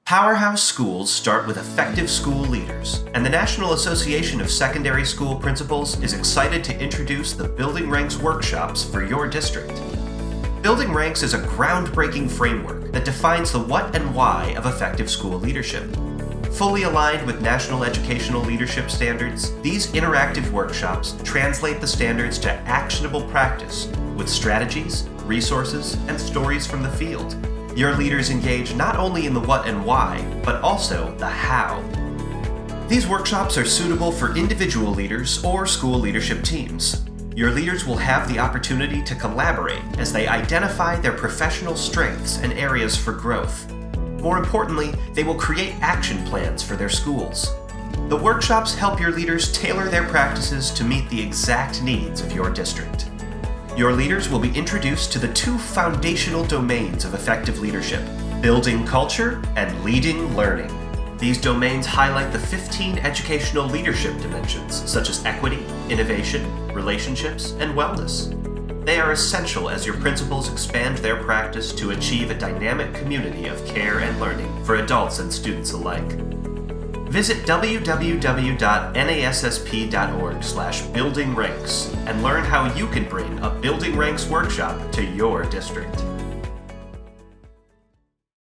Powerhouse schools start with effective school leaders, and the National Association of Secondary School Principals is excited to introduce the Building Ranks workshops for your district. Building Ranks is a groundbreaking framework that defines the what and why of effective school leadership. Fully aligned with national educational leadership standards, these interactive workshops translate the standards to actionable practice with strategies, resources, and stories from the field. Your leaders engage not only in the what and why, but also the how. These workshops are suitable for individual leaders or school leadership teams. Your leaders will have the opportunity to collaborate as they identify their professional strengths and areas for growth. More importantly, they will create action plans for their schools. The workshops help your leaders tailor their practices to meet the exact needs of your district. Your leaders will be introduced to the two foundational domains of effective leadership: building culture and leading learning. These domains highlight the 15 educational leadership dimensions, such as equity, innovation, relationships, and wellness. They are essential as your principals expand their practice to achieve a dynamic community of care and learning for adults and students alike. Visit www.nassp.org/buildingranks and learn how you can bring a Building Ranks workshop to your district.